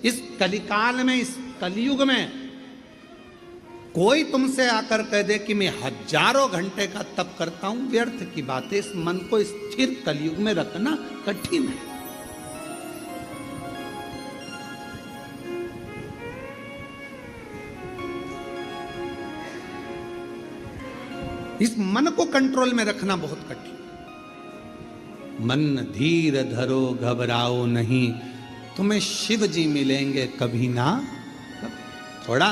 इस कलिकाल में, इस कलयुग में कोई तुमसे आकर कह दे कि मैं हजारों घंटे का तप करता हूं, व्यर्थ की बात है। इस मन को स्थिर कलयुग में रखना कठिन है। इस मन को कंट्रोल में रखना बहुत कठिन। मन धीर धरो घबराओ नहीं, तुम्हें शिव जी मिलेंगे कभी ना। थोड़ा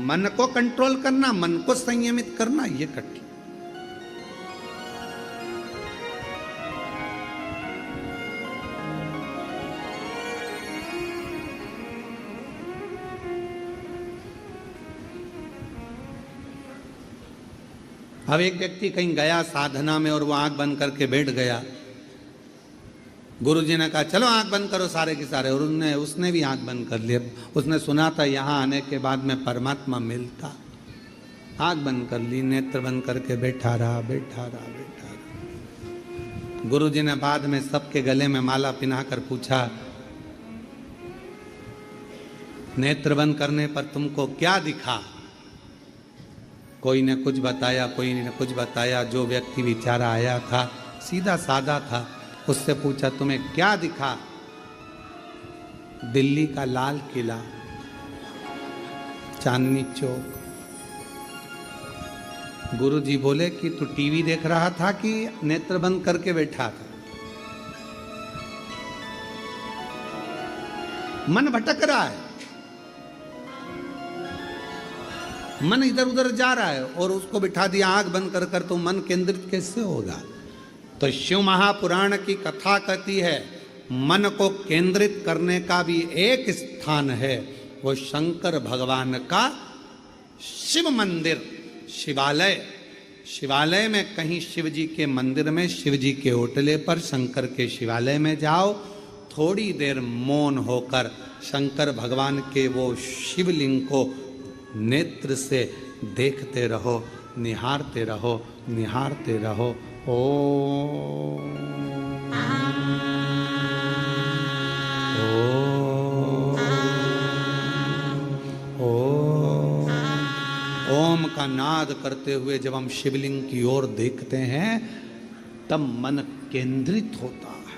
मन को कंट्रोल करना, मन को संयमित करना, ये कठिन। अब एक व्यक्ति कहीं गया साधना में और वो आंख बंद करके बैठ गया। गुरुजी ने कहा चलो आंख बंद करो सारे के सारे, और उसने भी आंख बंद कर लिया। उसने सुना था यहाँ आने के बाद में परमात्मा मिलता। आंख बंद कर ली, नेत्र बंद करके बैठा रहा। गुरुजी ने बाद में सबके गले में माला पिन्हाकर पूछा, नेत्र बंद करने पर तुमको क्या दिखा? कोई ने कुछ बताया, कोई ने कुछ बताया। जो व्यक्ति बेचारा आया था सीधा साधा था, उससे पूछा तुम्हें क्या दिखा? दिल्ली का लाल किला, चांदनी चौक। गुरुजी बोले कि तू टीवी देख रहा था कि नेत्र बंद करके बैठा था? मन भटक रहा है, मन इधर उधर जा रहा है और उसको बिठा दिया आंख बंद कर कर, तो मन केंद्रित कैसे होगा? तो शिव महापुराण की कथा कहती है मन को केंद्रित करने का भी एक स्थान है, वो शंकर भगवान का शिव मंदिर, शिवालय। शिवालय में कहीं शिव जी के मंदिर में, शिव जी के ओटले पर, शंकर के शिवालय में जाओ, थोड़ी देर मौन होकर शंकर भगवान के वो शिवलिंग को नेत्र से देखते रहो, निहारते रहो, निहारते रहो। ओम का नाद करते हुए जब हम शिवलिंग की ओर देखते हैं तब मन केंद्रित होता है,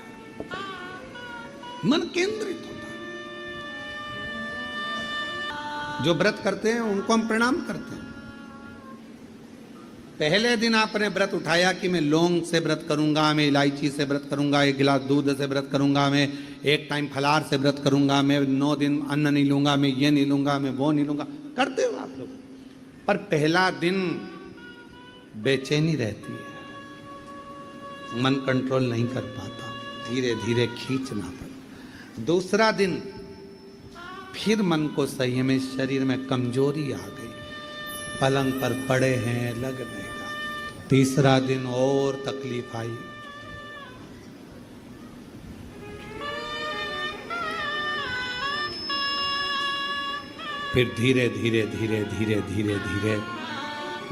मन केंद्रित होता है। जो व्रत करते हैं उनको हम प्रणाम करते हैं। पहले दिन आपने व्रत उठाया कि मैं लौंग से व्रत करूंगा, मैं इलायची से व्रत करूंगा, 1 गिलास दूध से व्रत करूंगा, मैं 1 टाइम फलाहार से व्रत करूंगा, मैं 9 दिन अन्न नहीं लूंगा, मैं ये नहीं लूंगा, मैं वो नहीं लूंगा, करते हो आप लोग। पर पहला दिन बेचैनी रहती है, मन कंट्रोल नहीं कर पाता, धीरे धीरे खींचना पड़ता। दूसरा दिन फिर मन को संयम में, शरीर में कमजोरी आ गई, पलंग पर पड़े हैं, लग नहीं रहा। तीसरा दिन और तकलीफ आई। फिर धीरे धीरे धीरे धीरे धीरे धीरे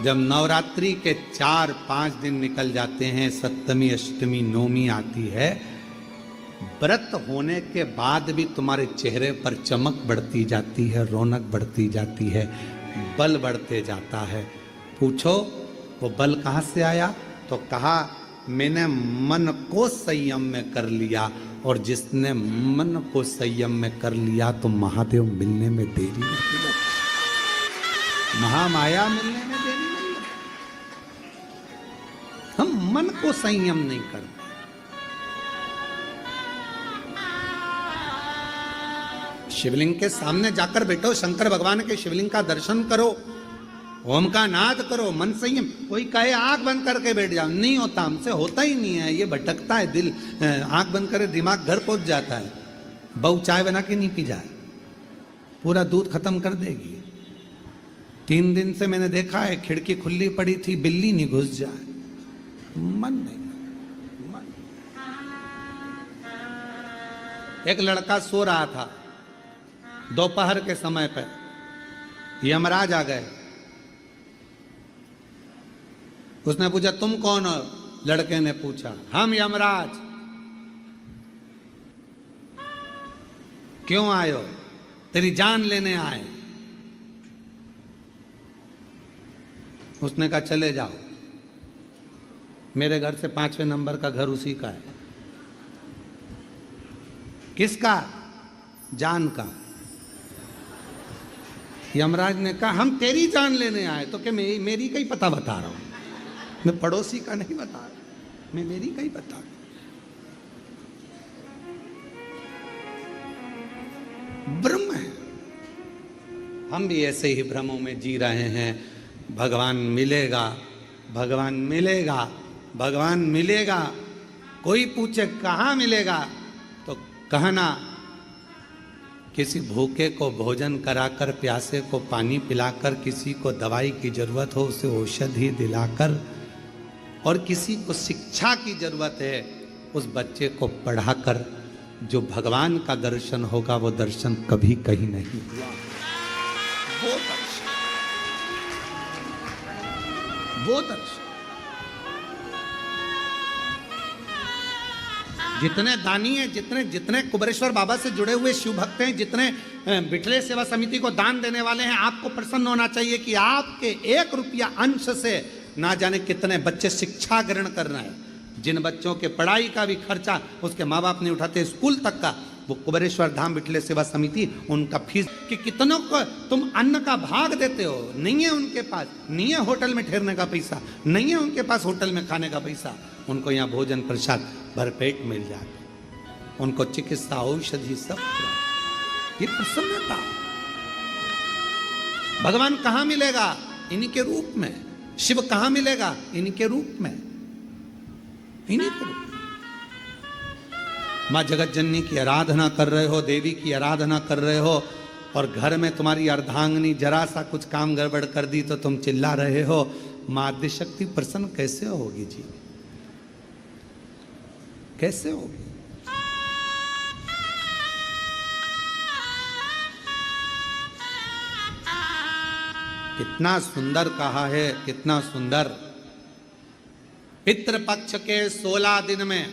जब नवरात्रि के 4-5 दिन निकल जाते हैं, सप्तमी, अष्टमी, नवमी आती है, व्रत होने के बाद भी तुम्हारे चेहरे पर चमक बढ़ती जाती है, रौनक बढ़ती जाती है, बल बढ़ते जाता है। पूछो वो बल कहाँ से आया? तो कहा मैंने मन को संयम में कर लिया, और जिसने मन को संयम में कर लिया तो महादेव मिलने में देरी नहीं लगती, महामाया मिलने में देरी नहीं लगती। हम मन को संयम नहीं करते। शिवलिंग के सामने जाकर बैठो, शंकर भगवान के शिवलिंग का दर्शन करो, ओम का नाद करो, मन संयम। कोई कहे आंख बंद करके बैठ जाओ, नहीं होता, हमसे होता ही नहीं है, ये भटकता है दिल। आंख बंद करे दिमाग घर पहुंच जाता है। बहू चाय बना के नहीं पी जाए, पूरा दूध खत्म कर देगी। 3 दिन से मैंने देखा है, खिड़की खुली पड़ी थी, बिल्ली नहीं घुस जाए, मन नहीं। मन। एक लड़का सो रहा था दोपहर के समय पर, यमराज आ गए। उसने पूछा तुम कौन हो? लड़के ने पूछा हम यमराज। क्यों आए हो? तेरी जान लेने आए। उसने कहा चले जाओ, मेरे घर से 5वें नंबर का घर उसी का है। किसका? जान का। यमराज ने कहा हम तेरी जान लेने आए। तो क्या मेरी का ही पता बता रहा हूं, मैं पड़ोसी का नहीं बता रहा, मैं मेरी का ही बता रहा हूं। ब्रह्म है। हम भी ऐसे ही भ्रमों में जी रहे हैं। भगवान मिलेगा, भगवान मिलेगा, भगवान मिलेगा। कोई पूछे कहाँ मिलेगा तो कहना किसी भूखे को भोजन कराकर, प्यासे को पानी पिलाकर, किसी को दवाई की जरूरत हो उसे औषधि दिलाकर, और किसी को शिक्षा की जरूरत है उस बच्चे को पढ़ाकर जो भगवान का दर्शन होगा वो दर्शन कभी कहीं नहीं हुआ। वो दर्शन, वो दर्शन। जितने दानी हैं, जितने कुबेरेश्वर बाबा से जुड़े हुए शिव भक्त हैं, जितने बिठले सेवा समिति को दान देने वाले हैं, आपको प्रसन्न होना चाहिए कि आपके 1 रुपया अंश से ना जाने कितने बच्चे शिक्षा ग्रहण कर रहे हैं। जिन बच्चों के पढ़ाई का भी खर्चा उसके माँ बाप नहीं उठाते, स्कूल तक का, वो कुबेरेश्वर धाम बिठले सेवा समिति उनका फीस, कि कितनों को तुम अन्न का भाग देते हो। नहीं है उनके पास, नहीं है होटल में ठहरने का पैसा, नहीं है उनके पास होटल में खाने का पैसा, उनको यहाँ भोजन प्रसाद भरपेट मिल जाता, उनको चिकित्सा औषधि सब। ये प्रसन्नता। भगवान कहाँ मिलेगा? इन्हीं के रूप में। शिव कहाँ मिलेगा? इन्हीं के रूप में, इन्हीं के रूप में। माँ जगत जननी की आराधना कर रहे हो, देवी की आराधना कर रहे हो, और घर में तुम्हारी अर्धांगिनी जरा सा कुछ काम गड़बड़ कर दी तो तुम चिल्ला रहे हो। माँ आद्यशक्ति प्रसन्न कैसे होगी जी? कैसे होगी? कितना सुंदर कहा है, कितना सुंदर। पितृपक्ष के 16 दिन में,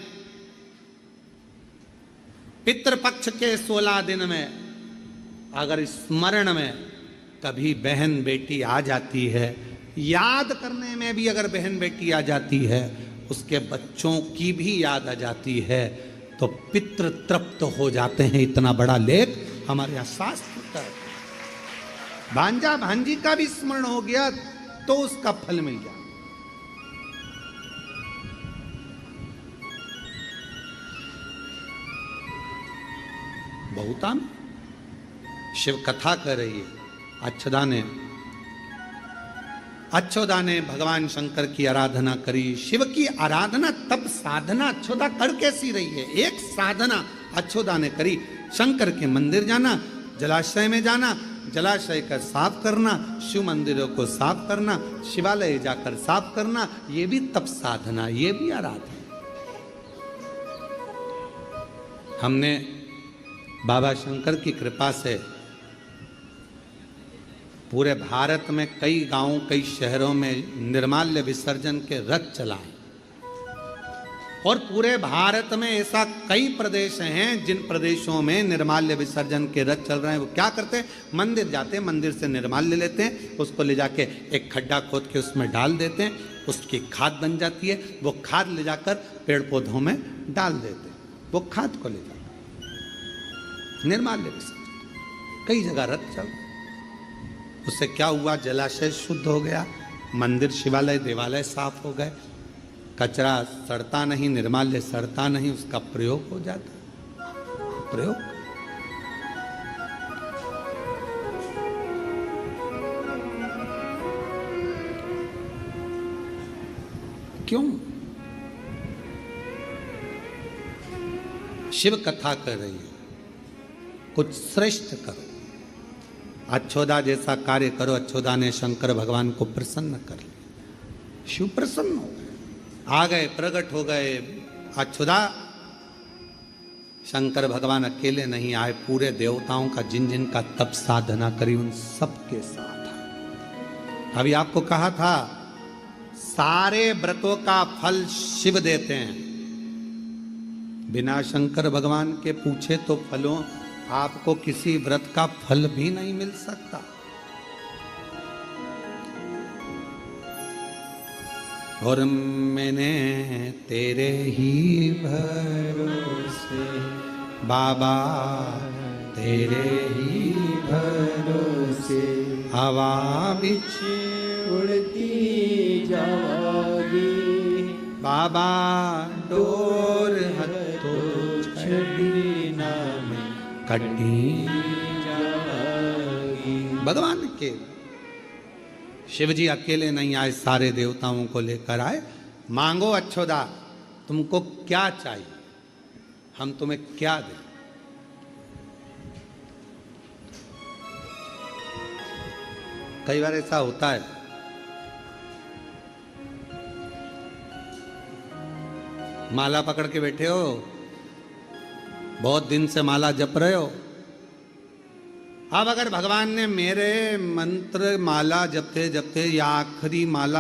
पितृपक्ष के 16 दिन में अगर स्मरण में कभी बहन बेटी आ जाती है, याद करने में भी अगर बहन बेटी आ जाती है, उसके बच्चों की भी याद आ जाती है, तो पितृ तृप्त हो जाते हैं। इतना बड़ा लेख हमारे यहां शास्त्र का। भांजा भांजी का भी स्मरण हो गया तो उसका फल मिल गया। बहुता में शिव कथा कर रही है। अच्छोदा ने भगवान शंकर की आराधना करी। शिव की आराधना तब साधना अच्छोदा कर कैसी रही है? एक साधना अच्छोदा ने करी। शंकर के मंदिर जाना, जलाशय में जाना, जलाशय का साफ करना, शिव मंदिरों को साफ करना, शिवालय जाकर साफ करना, ये भी तप साधना, ये भी आराधना। हमने बाबा शंकर की कृपा से पूरे भारत में कई गांवों, कई शहरों में निर्माल्य विसर्जन के रथ चलाए, और पूरे भारत में ऐसा कई प्रदेश हैं जिन प्रदेशों में निर्माल्य विसर्जन के रथ चल रहे हैं। वो क्या करते हैं? मंदिर जाते हैं, मंदिर से निर्माल्य लेते हैं, उसको ले जाके एक खड्डा खोद के उसमें डाल देते हैं, उसकी खाद बन जाती है। वो खाद ले जाकर पेड़ पौधों में डाल देते हैं। वो खाद को ले जाकर निर्माल्य विसर्जन कई जगह रथ चल। उससे क्या हुआ? जलाशय शुद्ध हो गया, मंदिर, शिवालय, देवालय साफ हो गए, कचरा सड़ता नहीं, निर्माल्य सड़ता नहीं, उसका प्रयोग हो जाता। प्रयोग। क्यों? शिव कथा कर रही है, कुछ श्रेष्ठ करो। अच्छोदा जैसा कार्य करो। अच्छोदा ने शंकर भगवान को प्रसन्न कर लिया। शिव प्रसन्न हो गए, आ गए, प्रकट हो गए। अच्छोदा, शंकर भगवान अकेले नहीं आए, पूरे देवताओं का जिन जिन का तप साधना करी उन सबके साथ आए। अभी आपको कहा था सारे व्रतों का फल शिव देते हैं, बिना शंकर भगवान के पूछे तो फलों आपको किसी व्रत का फल भी नहीं मिल सकता। और मैंने तेरे ही भरोसे बाबा, तेरे ही भरोसे हवा बिच उड़ती जागी, बाबा डोर हथो छड़ी नाम कटी जागी। भगवान के शिव जी अकेले नहीं आए, सारे देवताओं को लेकर आए। मांगो अच्छोदा, तुमको क्या चाहिए, हम तुम्हें क्या दें। कई बार ऐसा होता है, माला पकड़ के बैठे हो, बहुत दिन से माला जप रहे हो। अब अगर भगवान ने मेरे मंत्र माला जपते जपते या आखिरी माला